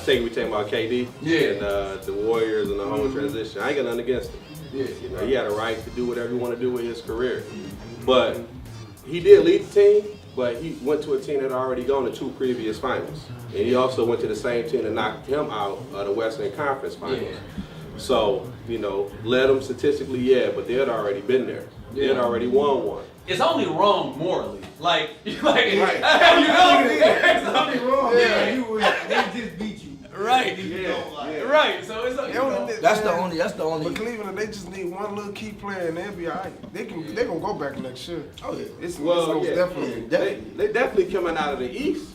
think we talking about KD and the Warriors and the whole transition. I ain't got nothing against him. Yeah. You know, he had a right to do whatever he want to do with his career. But he did lead the team, but he went to a team that had already gone to 2 previous finals. And he also went to the same team that knocked him out of the Western Conference finals. Yeah. So, you know, led them statistically, but they had already been there. They had already won one. It's only wrong morally. Like you know, it's only wrong. They just beat you. Right. Right. So it's that's the only. But Cleveland, they just need one little key player and they'll be all right. They're gonna go back next year. Oh yeah. It's definitely. They definitely coming out of the East.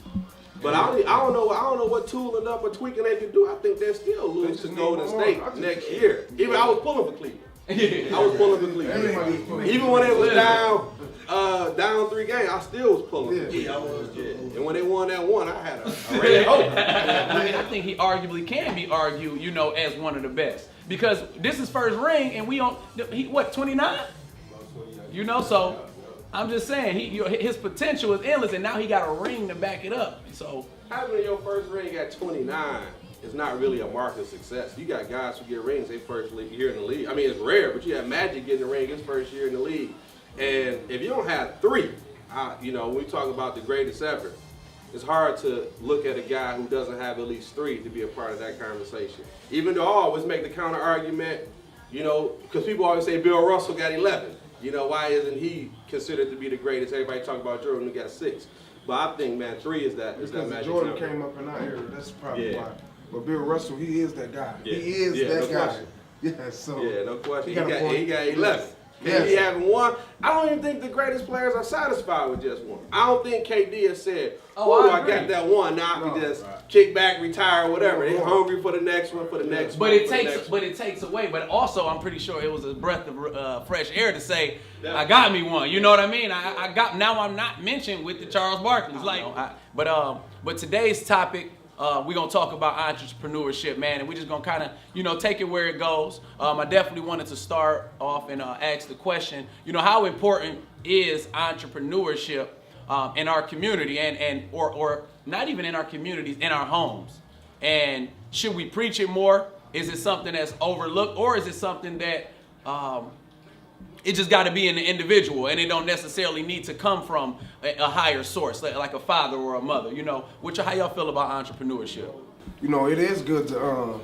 But I don't know what tooling up or tweaking they can do. I think they'll still lose to Golden State next year. Even I was pulling for Cleveland. I was pulling for Cleveland. Even when they was down 3 games, I still was pulling for Cleveland. And when they won that one, I had a ray of hope. I mean, I think he arguably can be argued, you know, as one of the best. Because this is first ring, and we on, he what, 29? You know, so I'm just saying, his potential is endless, and now he got a ring to back it up. So having your first ring at 29 is not really a mark of success. You got guys who get rings their first year in the league. I mean, it's rare, but you have Magic getting a ring his first year in the league. And if you don't have 3, you know, when we talk about the greatest ever, it's hard to look at a guy who doesn't have at least 3 to be a part of that conversation. Even though I always make the counter argument, you know, because people always say Bill Russell got 11. You know, why isn't he considered to be the greatest? Everybody talk about Jordan who got 6. But I think, man, 3 is that magic Jordan number. came up in our era. That's probably why. But Bill Russell, he is that guy. Yeah. He is that guy. Question. Yeah, so. Yeah, no question. He got 11. Yes. KD having 1. I don't even think the greatest players are satisfied with just 1. I don't think KD has said, I got that 1. Now I can just kick back, retire, whatever. They're hungry for the next one, for the next one. But it takes away. But also, I'm pretty sure it was a breath of fresh air to say, I got me 1. You know what I mean? I got. Now I'm not mentioned with the Charles Barkley's. But today's topic. We're going to talk about entrepreneurship, man, and we're just going to kind of, you know, take it where it goes. I definitely wanted to start off and ask the question, you know, how important is entrepreneurship in our community or not even in our communities, in our homes? And should we preach it more? Is it something that's overlooked, or is it something that it just got to be in the individual, and it don't necessarily need to come from a higher source, like a father or a mother, you know? How y'all feel about entrepreneurship? You know, it is good to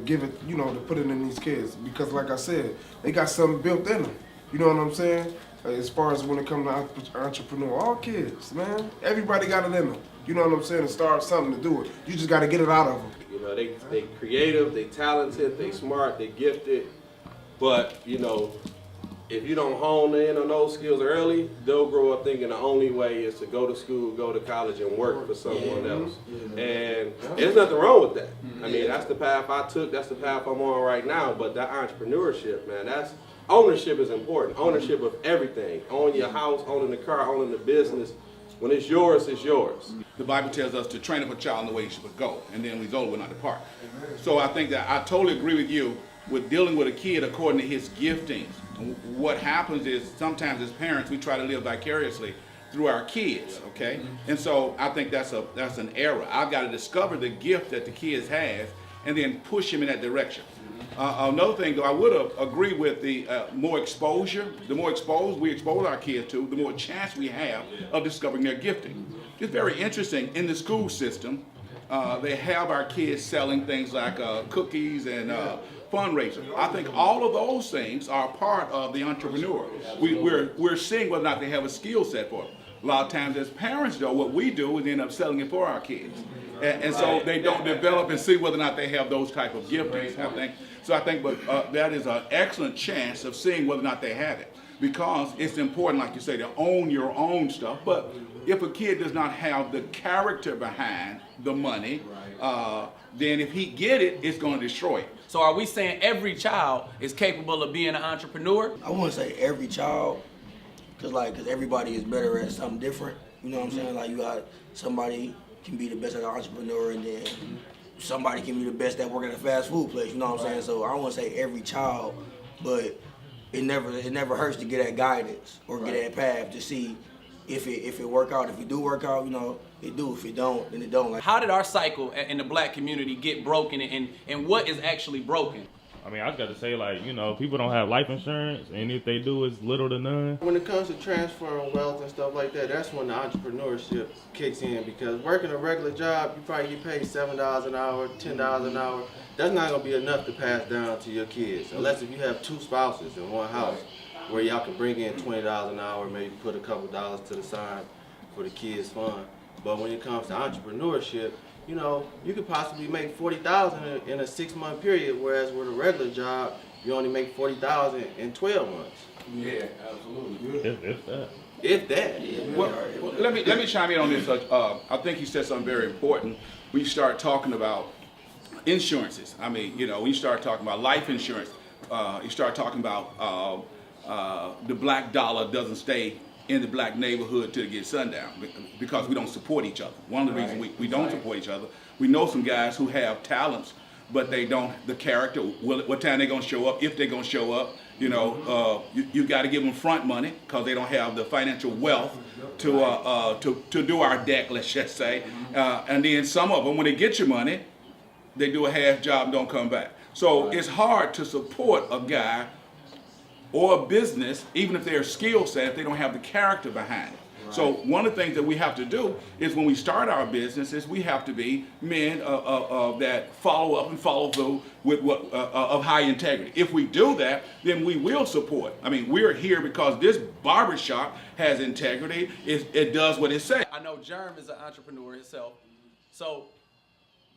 give it, you know, to put it in these kids because, like I said, they got something built in them. You know what I'm saying? As far as when it comes to entrepreneur, all kids, man, everybody got it in them. You know what I'm saying? To start something to do it. You just got to get it out of them. You know, they creative, they talented, they smart, they gifted, but, you know, if you don't hone in on those skills early, they'll grow up thinking the only way is to go to school, go to college, and work for someone else. And there's nothing wrong with that. I mean, that's the path I took. That's the path I'm on right now. But that entrepreneurship, man, ownership is important. Ownership of everything. Owning your house, owning the car, owning the business. When it's yours, it's yours. The Bible tells us to train up a child in the way he should go, and then when he's old, will not depart. So I think that I totally agree with you with dealing with a kid according to his giftings. What happens is sometimes as parents we try to live vicariously through our kids, okay? And so I think that's an error. I've got to discover the gift that the kids have and then push him in that direction. Another thing though, I would agree with the more exposure. The more exposed we expose our kids to, the more chance we have of discovering their gifting. It's very interesting in the school system. They have our kids selling things like cookies and fundraiser. I think all of those things are part of the entrepreneur. We're seeing whether or not they have a skill set for it. A lot of times as parents though, what we do is end up selling it for our kids. And so they don't develop and see whether or not they have those type of giftings, I think. So I think that is an excellent chance of seeing whether or not they have it. Because it's important, like you say, to own your own stuff. But if a kid does not have the character behind the money, then if he get it, it's going to destroy it. So are we saying every child is capable of being an entrepreneur? I wouldn't say every child, because everybody is better at something different. You know what I'm saying? Like you got somebody can be the best at an entrepreneur, and then somebody can be the best at working at a fast food place. You know what I'm saying? So I wouldn't say every child, but it never hurts to get that guidance or get that path to see if it work out, if it do work out, you know, it do. If it don't, then it don't. Like, How did our cycle in the black community get broken, and what is actually broken? I mean, I just got to say, like, you know, people don't have life insurance, and if they do, it's little to none. When it comes to transferring wealth and stuff like that, that's when the entrepreneurship kicks in, because working a regular job, you probably get paid $7 an hour, $10 an hour. That's not gonna be enough to pass down to your kids, unless if you have two spouses in one house, where y'all can bring in $20 an hour, maybe put a couple dollars to the side for the kids' fun. But when it comes to entrepreneurship, you know, you could possibly make $40,000 in a 6-month period, whereas with a regular job, you only make $40,000 in 12 months. Yeah, absolutely. If that. If that. Well, let me chime in on this. I think he said something very important. We start talking about insurances. I mean, you know, when you start talking about life insurance, you start talking about the black dollar doesn't stay in the black neighborhood till it gets sundown, because we don't support each other. One of the reasons we don't support each other, we know some guys who have talents, but they don't, the character, what time they're gonna show up, if they're gonna show up. You know, you got to give them front money, because they don't have the financial wealth to do our deck, let's just say. And then some of them, when they get your money, they do a half job and don't come back. So it's hard to support a guy or a business, even if they're skill set, if they don't have the character behind it. Right. So one of the things that we have to do is, when we start our business, is we have to be men that follow up and follow through with what of high integrity. If we do that, then we will support. I mean, we're here because this barbershop has integrity. It does what it says. I know Jerm is an entrepreneur himself, so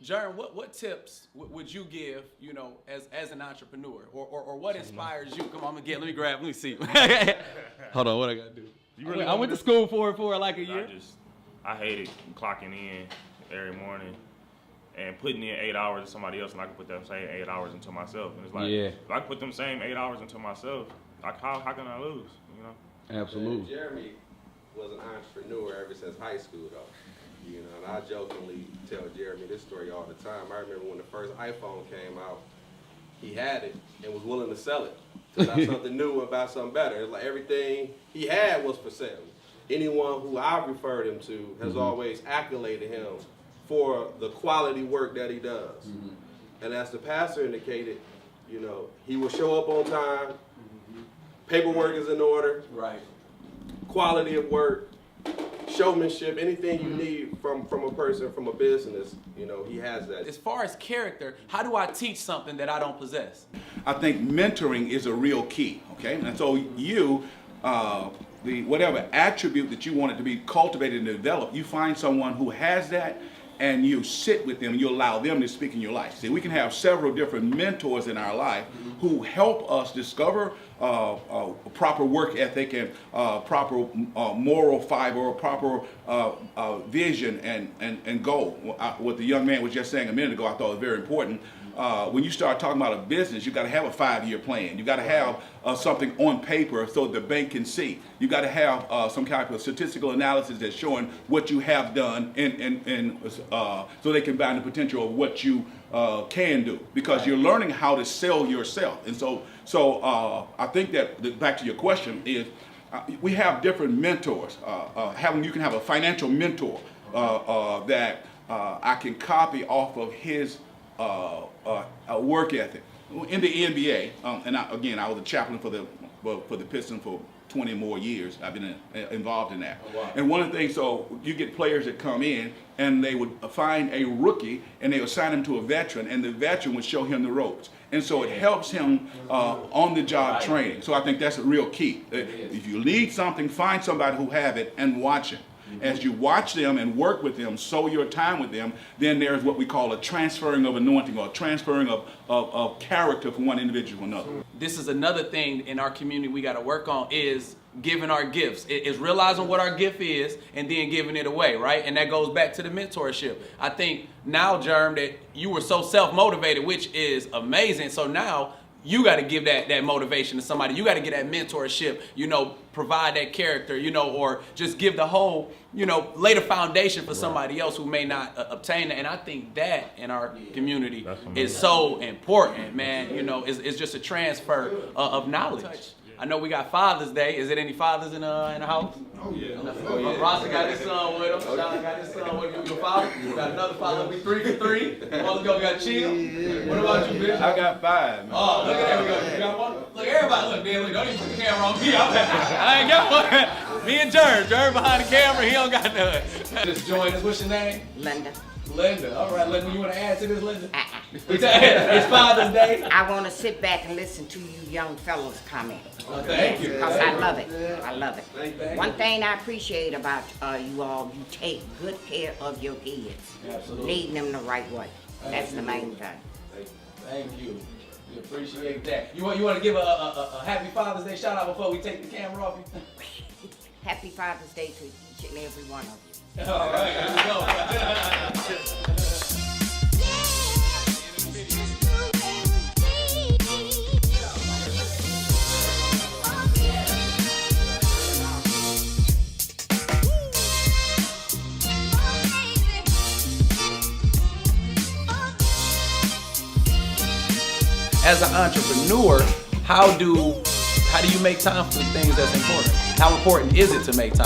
Jerm, what tips would you give, you know, as an entrepreneur, or what inspires you? Come on, let me see. Hold on, what I gotta do? I went to school for like a year. I hated clocking in every morning and putting in 8 hours to somebody else, and I can put that same 8 hours into myself. And it's like, if I put them same 8 hours into myself, like how can I lose? You know? Absolutely. Jeremy was an entrepreneur ever since high school, though. You know, and I jokingly tell Jeremy this story all the time. I remember when the first iPhone came out, he had it and was willing to sell it. About something new, about something better. It's like everything he had was for sale. Anyone who I referred him to has always accoladed him for the quality work that he does. And as the pastor indicated, you know, he will show up on time, paperwork is in order, Right. quality of work, showmanship, anything you need from a person, from a business, you know, he has that. As far as character, how do I teach something that I don't possess? I think mentoring is a real key, okay? And so you, whatever attribute that you want it to be cultivated and developed, you find someone who has that, and you sit with them and you allow them to speak in your life. See, we can have several different mentors in our life who help us discover proper work ethic and proper moral fiber, or proper vision and goal. What the young man was just saying a minute ago, I thought was very important. When you start talking about a business, you got to have a 5-year plan. You got to have something on paper so the bank can see. You got to have some kind of statistical analysis that's showing what you have done, and so they can find the potential of what you can do, because you're learning how to sell yourself. And so I think that, back to your question, is we have different mentors. You can have a financial mentor that I can copy off of his work ethic. In the NBA, and I was a chaplain for the Pistons for 20 more years. I've been involved in that. Oh, wow. And one of the things, so you get players that come in and they would find a rookie and they would assign him to a veteran, and the veteran would show him the ropes. And so it helps him on the job training. So I think that's a real key. If you need something, find somebody who have it and watch it. As you watch them and work with them, sow your time with them, then there's what we call a transferring of anointing, or a transferring of character from one individual to another. This is another thing in our community we got to work on, is giving our gifts. Is realizing what our gift is and then giving it away, right? And that goes back to the mentorship. I think now, Jerm, that you were so self-motivated, which is amazing. So now you got to give that motivation to somebody. You got to get that mentorship, you know, provide that character, you know, or just give the whole, you know, lay the foundation for somebody else who may not obtain it. And I think that in our community is so important, man. You know, it's just a transfer of knowledge. I know we got Father's Day. Is it any fathers in the house? Oh yeah. Rossi got his son with him. Sean got his son with him. Your father? You got another father. We 3 for 3. Let's go. We got Chill. What about you, bitch? I got 5, man. Oh, look at there we go. You got one? Look, everybody look, man. Look, don't even put the camera on me. I ain't got one. Me and Jerm. Jerm behind the camera. He don't got none. Just join us. What's your name? Linda. Linda. All right, Linda. You want to add to this, Linda? It's Father's Day. I want to sit back and listen to you young fellows comment. Thank you. Because I love it. I love it. Thank you. One thing I appreciate about you all, you take good care of your kids. Absolutely. Leading them the right way. That's the main thing. Thank you. We appreciate that. You want to give a happy Father's Day shout out before we take the camera off you? Happy Father's Day to each and every one of you. All right, here we go. As an entrepreneur, how do you make time for the things that's important? How important is it to make time?